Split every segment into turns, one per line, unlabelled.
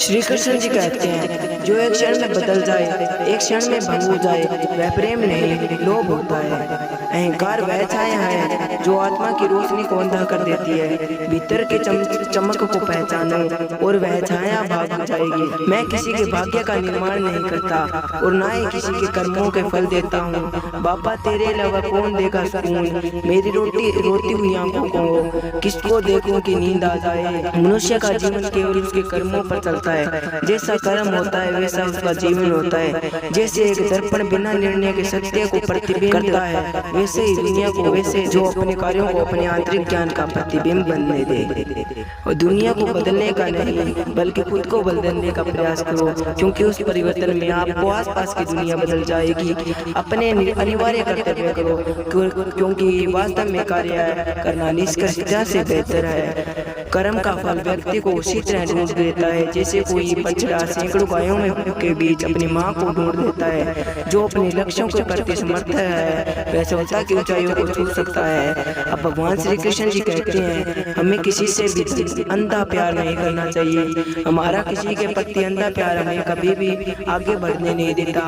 श्री कृष्ण जी कहते हैं, जो एक क्षण में बदल जाए, एक क्षण में भंग हो जाए, वह प्रेम नहीं लोभ होता है। अहंकार वह छाया है जो आत्मा की रोशनी को अंधा कर देती है। भीतर के चमक को पहचानो और वह छाया भाग जाएगी। मैं किसी के भाग्य का निर्माण नहीं करता और ना ही किसी के कर्मों के फल देता हूँ। बाबा तेरे अलावा कौन देगा सुकून, मेरी रोती हुई आंखों को किसको देखूं कि नींद आ जाए। मनुष्य का जीवन केवल उसके कर्मों पर चलता है। जैसा कर्म होता है वैसा उसका जीवन होता है। जैसे एक दर्पण बिना निर्णय के सत्य को प्रतिबिंब करता है, वैसे ही दुनिया को, वैसे जो अपने कार्यों को अपने आंतरिक ज्ञान का प्रतिबिंब बनने दे। और दुनिया को बदलने का नहीं बल्कि खुद को बदलने का प्रयास करो, क्योंकि उस परिवर्तन में आपको आसपास की दुनिया बदल जाएगी। अपने अनिवार्य कर्तव्य करो, क्योंकि वास्तव में कार्य करना निष्कर्षता से बेहतर है। कर्म का फल व्यक्ति को उसी तरह ढूंढ देता है जैसे कोई बछड़ा सैकड़ों गायों में के बीच अपनी माँ को ढूंढ देता है। जो अपने लक्ष्यों के प्रति समर्थ है वह सफलता की ऊंचाइयों को छू सकता है। अब भगवान श्री कृष्ण जी कहते हैं, हमें किसी से भी अंधा प्यार नहीं करना चाहिए। हमारा किसी के प्रति अंधा प्यार हमें कभी भी आगे बढ़ने नहीं देता।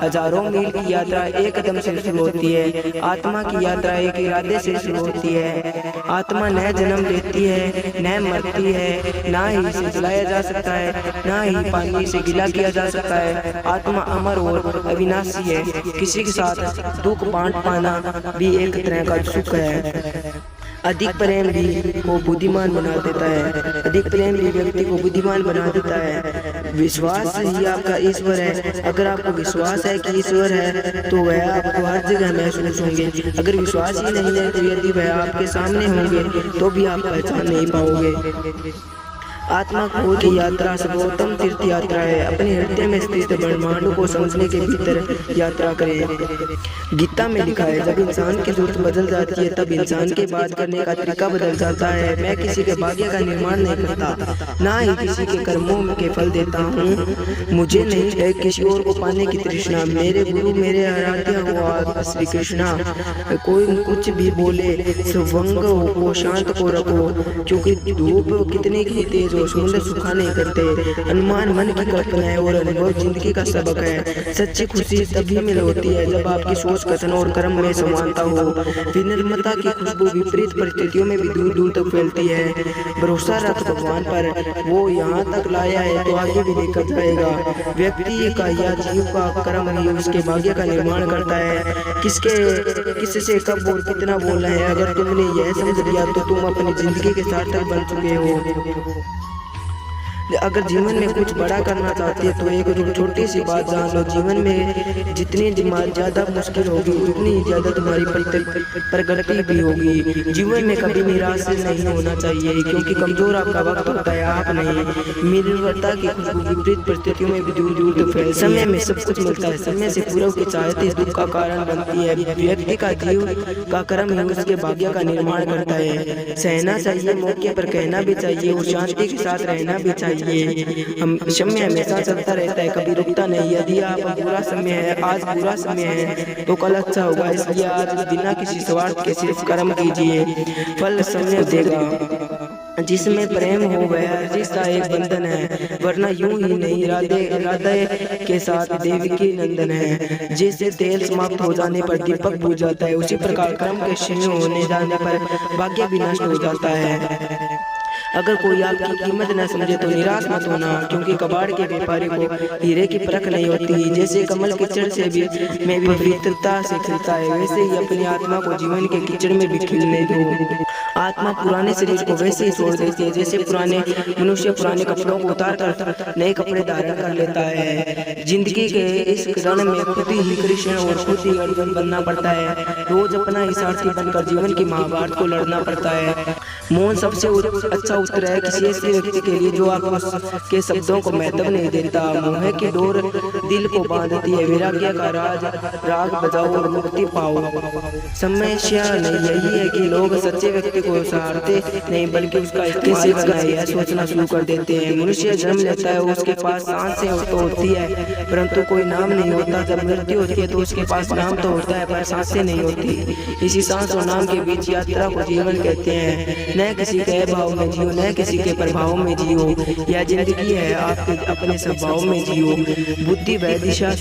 हजारों मील की यात्रा एक कदम से शुरू होती है। आत्मा की यात्रा एक इरादे से शुरू होती है। आत्मा न जन्म लेती है, न मरती है, ना ही इसे जलाया जा सकता है, ना ही पानी से गिला किया जा सकता है। आत्मा अमर और अविनाशी है। किसी के साथ दुख बांट पाना भी एक तरह का सुख है। अधिक प्रेम भी को बुद्धिमान बना देता है। अधिक प्रेम भी व्यक्ति को बुद्धिमान बना देता है। विश्वास ही आपका ईश्वर है। अगर आपको विश्वास है कि ईश्वर है तो वह आपको हर जगह महसूस होंगे। अगर विश्वास ही नहीं है तो यदि वह आपके सामने होंगे तो भी आप पहचान नहीं पाओगे। आत्मा की यात्रा सर्वोत्तम तीर्थ यात्रा है। अपने हृदय में स्थित ब्रह्मांड को समझने के भीतर यात्रा करें। गीता में लिखा है, जब इंसान की जरूरत बदल जाती है तब इंसान के बात करने का तरीका बदल जाता है। मैं किसी के भाग्य का निर्माण नहीं करता, ना ही किसी के कर्मों के फल देता हूँ। मुझे नहीं है किसी और को पाने की तृष्णा। मेरे गुरु मेरे आराध्य हुआ श्री कृष्णा। कोई कुछ भी बोले, स्वंग को शांत को रखो, क्योंकि धूप कितने की तेज और समुद्र सुखा नहीं करते। अनुमान मन की कल्पना है और अनुभव जिंदगी का सबक है। सच्ची खुशी तभी मिल होती है जब आपकी सोच, कथन और कर्म में समानता हो। विनम्रता की खुशबू विपरीत परिस्थितियों में भी दूर दूर तक फैलती है। भरोसा रख भगवान पर, वो यहाँ तक लाया है तो आगे भी लेकर जाएगा। व्यक्ति का या जीव का कर्म ही उसके भाग्य का निर्माण करता है। किससे कब और कितना बोलना है, अगर तुमने यह समझ लिया तो तुम अपनी जिंदगी के सार्थक बन चुके हो। अगर जीवन में कुछ बड़ा करना चाहते हैं तो एक छोटी सी बात जान लो, जीवन में जितनी ज्यादा मुश्किल होगी उतनी ज्यादा तुम्हारी प्रगति भी होगी। जीवन में कभी निराश नहीं होना चाहिए, क्योंकि कमजोर आपका वक्त होता है, आप नहीं। निर्भरता की खुशबू विपरीत परिस्थितियों में भी दूर दूर तक फैलती है। समय में सब कुछ मिलता है, समय से पूर्व की चाहते दुख का कारण बनती है। व्यक्ति का जीव का कर्म ही उसके भाग्य का निर्माण करता है। सहना चाहिए, मौके पर कहना भी चाहिए और शांति के साथ रहना भी चाहिए। हम समय हमेशा चलता रहता है, कभी रुकता नहीं। यदि आप बुरा समय है, आज बुरा समय है तो कल अच्छा होगा। इसलिए आज बिना किसी स्वार्थ के सिर्फ कर्म कीजिए, फल समय देगा। जिसमें प्रेम हो वह रिश्ता एक बंधन है, वरना यूं ही नहीं। राधे के साथ देवकी नंदन है। जैसे तेल समाप्त हो जाने पर दीपक बुझ जाता है, उसी प्रकार कर्म के क्षीण होने जाने पर भाग्य भी नष्ट हो जाता है। अगर कोई आपकी कीमत न समझे तो निराश मत होना, क्योंकि कबाड़ के व्यापारी को हीरे की परख नहीं होती। जैसे कमल कीचड़ से भी में पवित्रता से खिलता है, वैसे ही अपनी आत्मा को जीवन के कीचड़ में भी खिलने दो। आत्मा पुराने शरीर को वैसे ही छोड़ देती है जैसे पुराने मनुष्य पुराने कपड़ों को उतार कर नए कपड़े धारण कर लेता है। जिंदगी के इस रण में खुद ही कृष्ण और खुद ही अर्जुन बनना पड़ता है। रोज अपना ही सारथी बनकर जीवन की महाभारत को लड़ना पड़ता है। मौन सबसे अच्छा उत्तर है किसी ऐसे व्यक्ति के लिए जो आपके शब्दों को महत्व नहीं देता। मोह की डोर दिल को बांधती है, वैराग्य का राग बजाओ और मुक्ति पाओ। समस्या नहीं यही है कि लोग सच्चे व्यक्ति को सहारते नहीं बल्कि उसका कैसे करना है यह सोचना शुरू कर देते हैं। मनुष्य जन्म लेता है, उसके पास सांसें तो होती है परंतु कोई नाम नहीं होता। जब मृत्यु होती है तो उसके पास नाम तो होता है पर सांसें नहीं होती। इसी सांस और नाम के बीच यात्रा को जीवन कहते हैं। न किसी के भाव में जीवन न किसी के प्रभाव में जियो। यह जिंदगी है आपके अपने स्वभाव में जियो। बुद्धि वह दिशा